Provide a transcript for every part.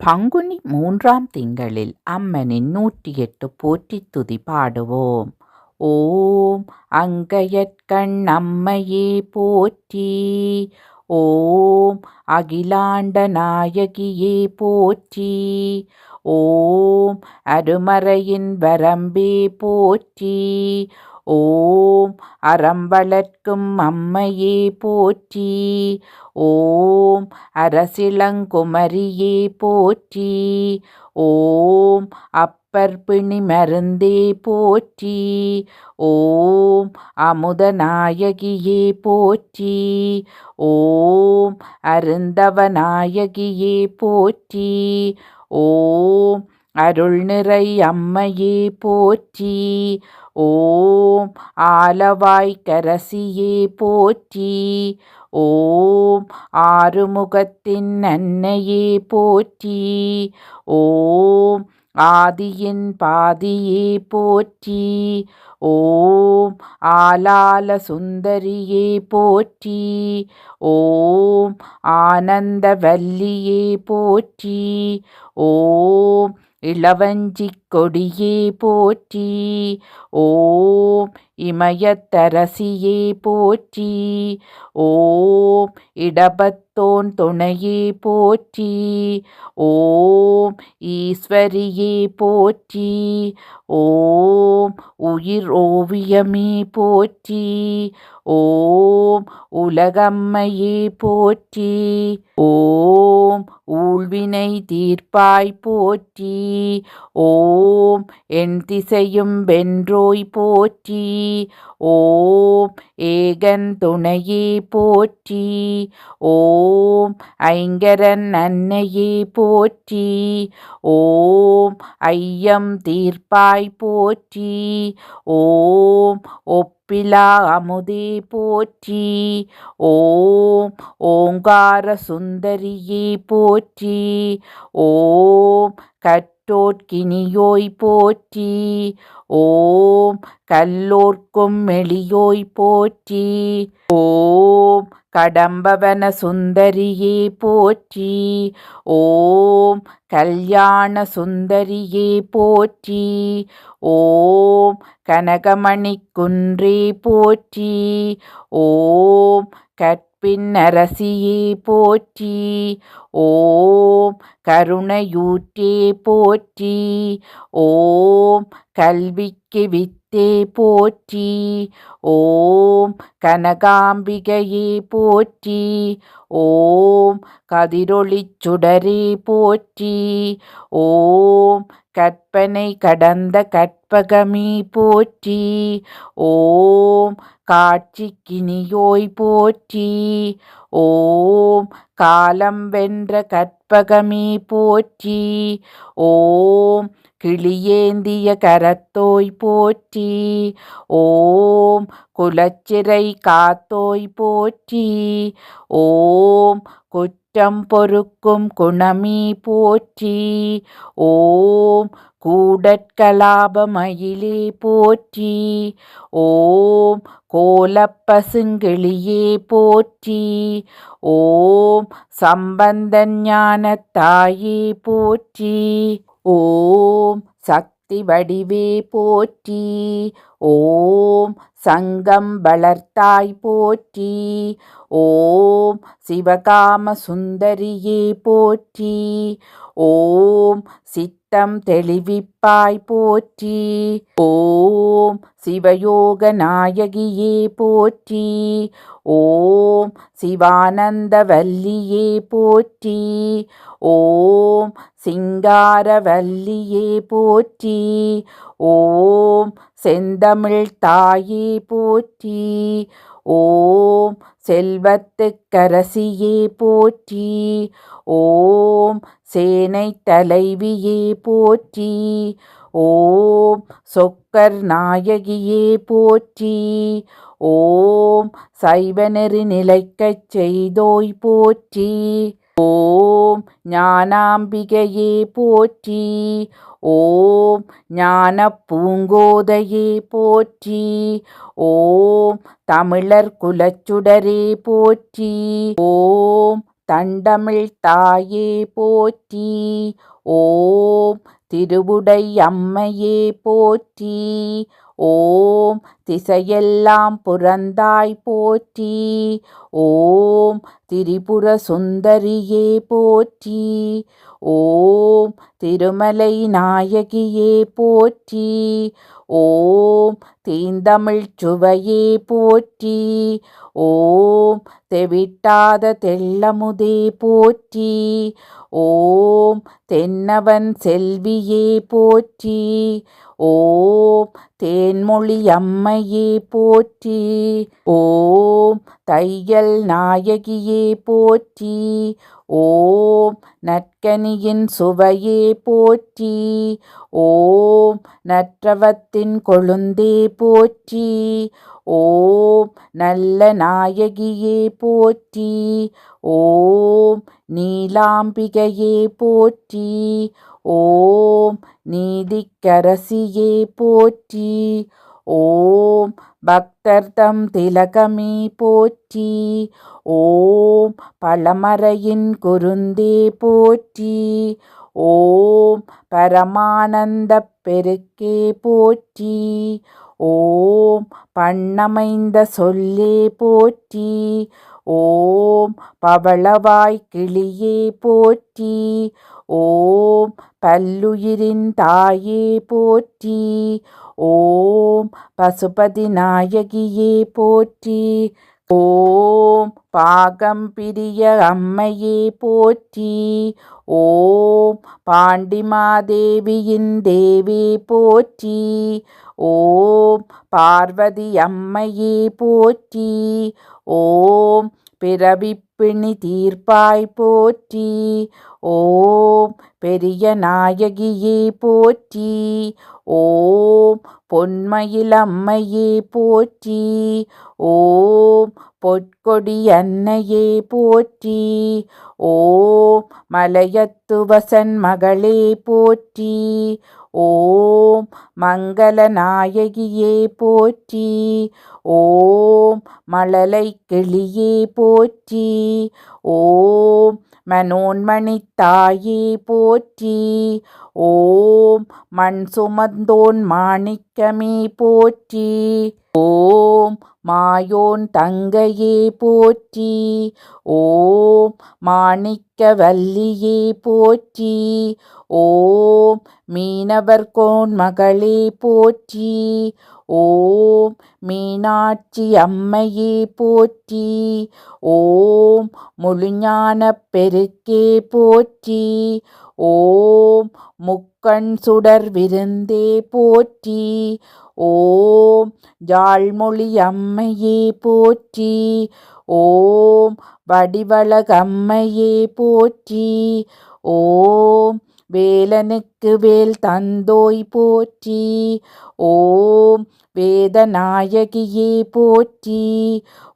பங்குனி 3ஆம் திங்களில் அம்மனின் 108 போற்றித் துதி பாடுவோம். ஓம் அங்கையர்கண் அம்மையே போற்றி. ஓம் அகிலாண்ட நாயகியே போற்றி. ஓம் அருமறையின் வரம்பே போற்றி. ஓம் அறம் வளர்க்கும் அம்மையே போற்றி. ஓம் அரசிளங்குமரியே போற்றி. ஓம் அப்பர் பிணி மருந்தே போற்றி. ஓம் அமுதநாயகியே போற்றி. ஓம் அருந்தவநாயகியே போற்றி. ஓம் அருள்நிறை அம்மையே போற்றி. ஓம் ஆலவாய்க்கரசியே போற்றி. ஓம் ஆறுமுகத்தின் அன்னையே போற்றி. ஓம் ஆதியின் பாதியே போற்றி. ஓம் ஆலால சுந்தரியே போற்றி. ஓம் ஆனந்தவல்லியே போற்றி. ஓம் இளவஞ்சிக் கொடியே போற்றி. ஓம் இமயத்தரசியே போற்றி. ஓம் இடபத்தோன் துணையே போற்றி. ஓம் ஈஸ்வரியே போற்றி. ஓம் உயிர் ஓவியமே போற்றி. ஓம் உலகம்மையே போற்றி. ஓம் ஊழ்வினை தீர்ப்பாய் போற்றி. ஓம் என் திசையும் வென்றோய் போற்றி. ஓம் ஏகன் துணையே போற்றி. ஓம் ஐங்கரன் அன்னையே போற்றி. ஓம் ஐயம் தீர்ப்பாய் போற்றி. ஓம் ஒப்பிலா அமுதே போற்றி. ஓம் ஓங்கார சுந்தரியே போற்றி. ஓம் கற்றோர்க்கினியோய் போற்றி. ஓம் கல்லோர்க்கும் எளியோய் போற்றி. ஓம் கடம்பவன சுந்தரியே போற்றி. ஓம் கல்யாண சுந்தரியே போற்றி. ஓம் கனகமணிக் குன்றே போற்றி. ஓம் கற்பின் அரசியே போற்றி. ஓம் கருணையூற்றே போற்றி. ஓம் கல்விக்கு வித்தே போற்றி. ஓம் கனகாம்பிகையே போற்றி. ஓம் கதிரொளிச் சுடரே போற்றி. ஓம் கற்பனை கடந்த கற்பகமே போற்றி. ஓம் காட்சிக்கினியோய் போற்றி. ஓம் காலம் வென்ற கற்பகமே போற்றி. ஓம் கிளியேந்திய கரத்தோய் போற்றி. ஓம் குலச்சிறை காத்தோய் போற்றி. ஓம் குற்றம் பொறுக்கும் குணமே போற்றி. ஓம் கூடற்கலாபமயிலே போற்றி. ஓம் கோலப்பசுங்கிளியே போற்றி. ஓம் சம்பந்தன் ஞானத்தாயே போற்றி. ஓம் சக்தி வடிவே போற்றி. ஓம் சங்கம் வளர்த்தாய் போற்றி. ஓம் சிவகாம சுந்தரியே போற்றி. ஓம் சித்தம் தெளிவிப்பாய் போற்றி. ஓம் சிவயோக நாயகியே போற்றி. ஓம் சிவானந்தவல்லியே போற்றி. ஓம் சிங்காரவல்லியே போற்றி. ஓம் செந்தமிழ் தாயே போற்றி. ஓம் செல்வத்துக்கரசியே போற்றி. ஓம் சேனை தலைவியே போற்றி. ஓம் சொக்கர் நாயகியே போற்றி. ஓம் சைவநெறி நிலைக்கச் செய்தோய் போற்றி. ஓம் ஞானாம்பிகையே போற்றி. ஓம் ஞான பூங்கோதையே போற்றி. ஓம் தமிழர் குலச்சுடரே போற்றி. ஓம் தண்டமிழ் தாயே போற்றி. ஓம் திருவுடை அம்மையே போற்றி. ஓம் திசையெல்லாம் புரந்தாய் போற்றி. ஓம் திரிபுர சுந்தரியே போற்றி. ஓம் திருமலை நாயகியே போற்றி. ஓம் தீந்தமிழ் சுவையே போற்றி. ஓம் தெவிட்டாத தெள்ளமுதே போற்றி. ஓம் தென்னவன் செல்வியே போற்றி. ஓம் தேன்மொழி அம்மையே போற்றி. ஓம் தையல் நாயகியே போற்றி. ஓம் நற்கனியின் சுவையே போற்றி. ஓம் நற்றவத்தின் கொழுந்தே போற்றி. ஓம் நல்ல நாயகியே போற்றி. ஓம் நீலாம்பிகையே போற்றி. ஓம் நீதிக்கரசியே போற்றி. ஓம் பக்தர்தம் திலகமே போற்றி. ஓம் பழமறையின் குருந்தே போற்றி. ஓம் பரமானந்தப் பெருக்கே போற்றி. ஓம் பண்ணமைந்த சொல்லே போற்றி. ஓம் பவளவாய் கிளியே போற்றி. ஓம் பல்லுயிரின் தாயே போற்றி. ஓம் பசுபதி நாயகியே போற்றி. ஓம் பாகம்பிரிய அம்மையே போற்றி. ஓம் பாண்டிமாதேவியின் தேவே போற்றி. ஓம் பார்வதி அம்மையே போற்றி. ஓம் பிறவிப்பிணி தீர்ப்பாய் போற்றி. ஓம் பெரிய நாயகியே போற்றி. ஓம் பொன்மயில் அம்மையே போற்றி. ஓம் பொற்கொடி அன்னையே போற்றி. ஓம் மலையத்துவசன் மகளே போற்றி. ஓம் மங்கள நாயகியே போற்றி. ஓம் மழலை கிளியே போற்றி. ஓம் மனோன்மணி தாயே போற்றி. ஓம் மண் சுமந்தோன் மாணிக்கமே போற்றி. ஓம் மாயோன் தங்கையே போற்றி. ஓம் மாணிக்க வல்லியே போற்றி. ஓம் மீனவர்கோன் மகளே போற்றி. ஓம் மீனாட்சி அம்மையே போற்றி. ஓம் முழுஞானப் பெருக்கே போற்றி. ஓம் முக்கண் சுடர் விருந்தே போற்றி. ஓம் ஜாழ்மொழி அம்மையே போற்றி. ஓம் வடிவழகம்மையே போற்றி. ஓம் வேலனுக்கு வேல் தந்தோய் போற்றி. ஓம் வேதநாயகியே போற்றி.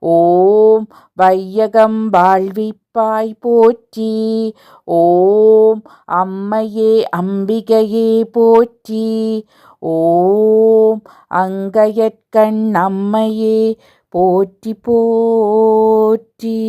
ஓம் வையகம் வாழ்விப்பாய் போற்றி. ஓம் அம்மையே அம்பிகையே போற்றி. ஓம் அங்கையற்கண் அம்மையே போற்றி போற்றி.